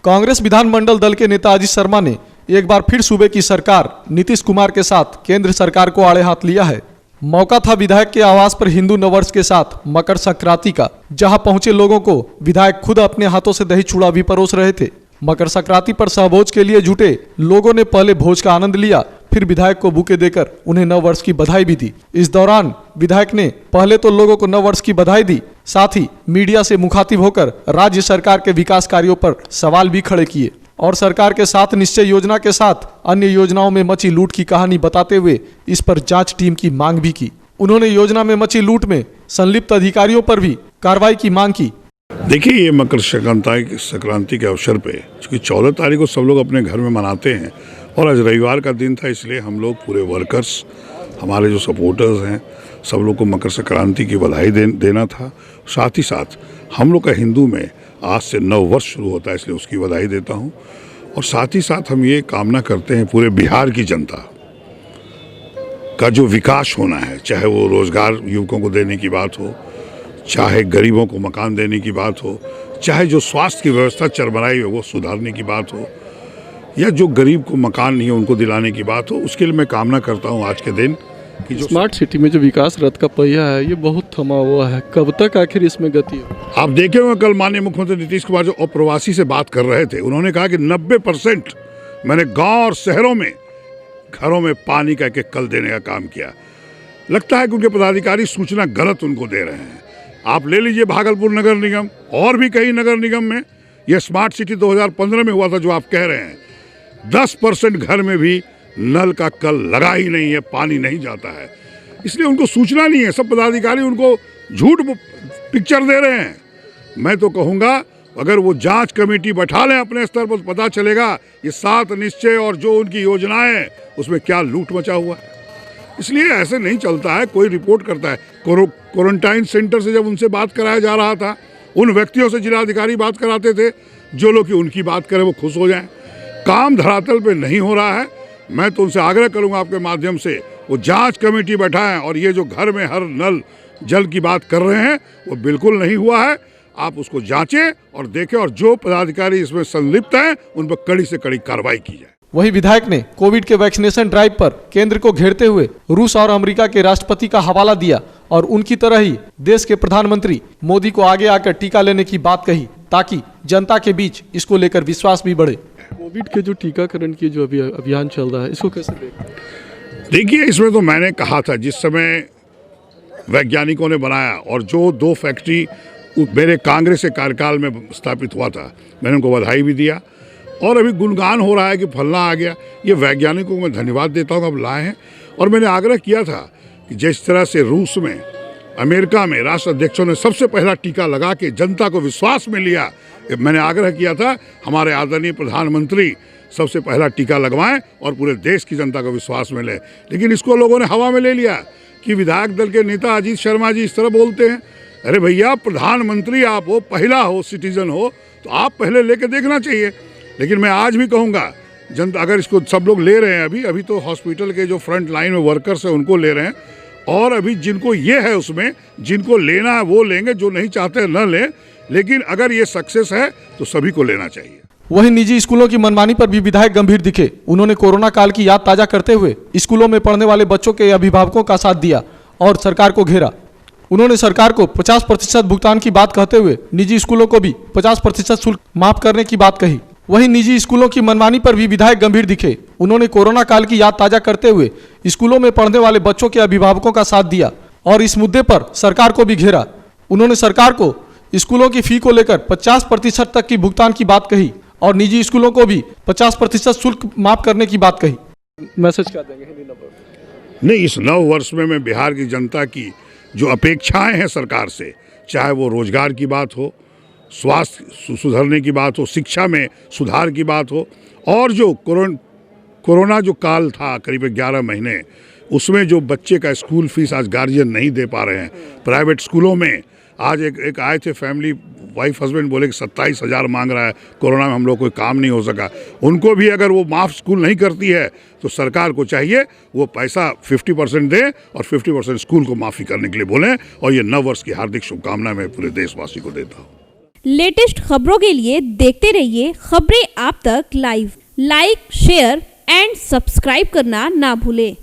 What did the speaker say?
कांग्रेस विधानमंडल दल के नेता अजीत शर्मा ने एक बार फिर सूबे की सरकार नीतीश कुमार के साथ केंद्र सरकार को आड़े हाथ लिया है। मौका था विधायक के आवास पर हिंदू नववर्ष के साथ मकर संक्रांति का, जहां पहुंचे लोगों को विधायक खुद अपने हाथों से दही चूड़ा भी परोस रहे थे। मकर संक्रांति पर सहभोज के लिए जुटे लोगों ने पहले भोज का आनंद लिया, फिर विधायक को बुके देकर उन्हें नववर्ष की बधाई भी दी। इस दौरान विधायक ने पहले तो लोगों को नववर्ष की बधाई दी, साथ ही मीडिया से मुखातिब होकर राज्य सरकार के विकास कार्यों पर सवाल भी खड़े किए और सरकार के साथ निश्चय योजना के साथ अन्य योजनाओं में मची लूट की कहानी बताते हुए इस पर जांच टीम की मांग भी की। उन्होंने योजना में मची लूट में संलिप्त अधिकारियों पर भी कार्रवाई की मांग की। देखिए, ये मकर संक्रांति के अवसर पे, क्योंकि 14 तारीख को सब लोग अपने घर में मनाते हैं और आज रविवार का दिन था, इसलिए हम लोग पूरे वर्कर्स, हमारे जो सपोर्टर्स हैं, सब लोग को मकर संक्रांति की बधाई देना था। साथ ही साथ हम लोग का हिंदू में आज से नव वर्ष शुरू होता है, इसलिए उसकी बधाई देता हूँ। और साथ ही साथ हम ये कामना करते हैं पूरे बिहार की जनता का जो विकास होना है, चाहे वो रोजगार युवकों को देने की बात हो, चाहे गरीबों को मकान देने की बात हो, चाहे जो स्वास्थ्य की व्यवस्था चरमराई है वो सुधारने की बात हो, या जो गरीब को मकान नहीं है उनको दिलाने की बात हो, उसके लिए मैं कामना करता हूँ आज के दिन कि जो स्मार्ट सिटी में जो विकास रथ का पहिया है ये बहुत थमा हुआ है, कब तक आखिर इसमें गति हो? आप देखे होंगे कल माननीय मुख्यमंत्री नीतीश कुमार जो अप्रवासी से बात कर रहे थे, उन्होंने कहा कि 90% मैंने गांव और शहरों में घरों में पानी का एक कल देने का काम किया। लगता है कि उनके पदाधिकारी सूचना गलत उनको दे रहे हैं। आप ले लीजिए भागलपुर नगर निगम और भी कई नगर निगम में यह स्मार्ट सिटी 2015 में हुआ था जो आप कह रहे हैं, 10% घर में भी नल का कल लगा ही नहीं है, पानी नहीं जाता है, इसलिए उनको सूचना नहीं है। सब पदाधिकारी उनको झूठ पिक्चर दे रहे हैं। मैं तो कहूँगा अगर वो जांच कमेटी बैठा लें अपने स्तर पर, पता चलेगा ये 7 निश्चय और जो उनकी योजनाएं उसमें क्या लूट मचा हुआ है। इसलिए ऐसे नहीं चलता है। कोई रिपोर्ट करता है, क्वारंटाइन सेंटर से जब उनसे बात कराया जा रहा था, उन व्यक्तियों से जिलाधिकारी बात कराते थे जो लोग उनकी बात करें वो खुश हो जाएं। काम धरातल पे नहीं हो रहा है। मैं तो उनसे आग्रह करूंगा आपके माध्यम से वो जांच कमेटी बैठाएं और ये जो घर में हर नल जल की बात कर रहे हैं वो बिल्कुल नहीं हुआ है। आप उसको जांचें और देखें और जो पदाधिकारी इसमें संलिप्त हैं उन पर कड़ी से कड़ी कार्रवाई की जाए। वहीं विधायक ने कोविड के वैक्सीनेशन ड्राइव पर केंद्र को घेरते हुए रूस और अमेरिका के राष्ट्रपति का हवाला दिया और उनकी तरह ही देश के प्रधानमंत्री मोदी को आगे आकर टीका लेने की बात कही, ताकि जनता के बीच इसको लेकर विश्वास भी बढ़े। कोविड के जो टीकाकरण की जो अभी अभियान चल रहा है, इसको कैसे देखते हैं? देखिए, इसमें तो मैंने कहा था जिस समय वैज्ञानिकों ने बनाया और जो 2 फैक्ट्री मेरे कांग्रेस के कार्यकाल में स्थापित हुआ था, मैंने उनको बधाई भी दिया और अभी गुणगान हो रहा है कि फलना आ गया। ये वैज्ञानिकों को मैं धन्यवाद देता हूँ, अब लाए हैं। और मैंने आग्रह किया था कि जिस तरह से रूस में, अमेरिका में राष्ट्र अध्यक्षों ने सबसे पहला टीका लगा के जनता को विश्वास में लिया, मैंने आग्रह किया था हमारे आदरणीय प्रधानमंत्री सबसे पहला टीका लगवाएं और पूरे देश की जनता को विश्वास में लें। लेकिन इसको लोगों ने हवा में ले लिया कि विधायक दल के नेता अजीत शर्मा जी इस तरह बोलते हैं। अरे भैया, प्रधानमंत्री आप हो, पहला हो, सिटीजन हो, तो आप पहले लेके देखना चाहिए। लेकिन मैं आज भी कहूँगा जनता, अगर इसको सब लोग ले रहे हैं, अभी तो हॉस्पिटल के जो फ्रंट लाइन में वर्कर्स हैं उनको ले रहे हैं, और अभी जिनको ये है उसमें जिनको लेना है वो लेंगे, जो नहीं चाहते न लें। लेकिन अगर ये सक्सेस है तो सभी को लेना चाहिए। वहीं निजी स्कूलों की मनमानी पर भी विधायक गंभीर दिखे। उन्होंने कोरोना काल की याद ताजा करते हुए स्कूलों में पढ़ने वाले बच्चों के अभिभावकों का साथ दिया और सरकार को घेरा। उन्होंने सरकार को 50% भुगतान की बात कहते हुए निजी स्कूलों को भी 50% शुल्क माफ करने की बात कही। वहीं निजी स्कूलों की मनमानी पर भी विधायक गंभीर दिखे। उन्होंने कोरोना काल की याद ताजा करते हुए स्कूलों में पढ़ने वाले बच्चों के अभिभावकों का साथ दिया और इस मुद्दे पर सरकार को भी घेरा। उन्होंने सरकार को स्कूलों की फी को लेकर 50% तक की भुगतान की बात कही और निजी स्कूलों को भी 50% शुल्क माफ करने की बात कही। मैसेज कर देंगे हिंदी नंबर। नहीं, इस नव वर्ष में मैं बिहार की जनता की जो अपेक्षाएं हैं सरकार से, चाहे वो रोजगार की बात हो, स्वास्थ्य सुधरने की बात हो, शिक्षा में सुधार की बात हो, और जो कोरोना जो काल था करीब 11 महीने, उसमें जो बच्चे का स्कूल फीस आज गार्जियन नहीं दे पा रहे हैं प्राइवेट स्कूलों में। आज एक आए थे फैमिली, वाइफ हस्बैंड बोले कि 27,000 मांग रहा है, कोरोना में हम लोग कोई काम नहीं हो सका। उनको भी अगर वो माफ स्कूल नहीं करती है तो सरकार को चाहिए वो पैसा 50% दे और 50% स्कूल को माफ़ी करने के लिए बोलें। और ये नव वर्ष की हार्दिक शुभकामना मैं पूरे देशवासी को देता हूँ। लेटेस्ट खबरों के लिए देखते रहिए खबरें आप तक live. Like, share and subscribe करना ना भूलें।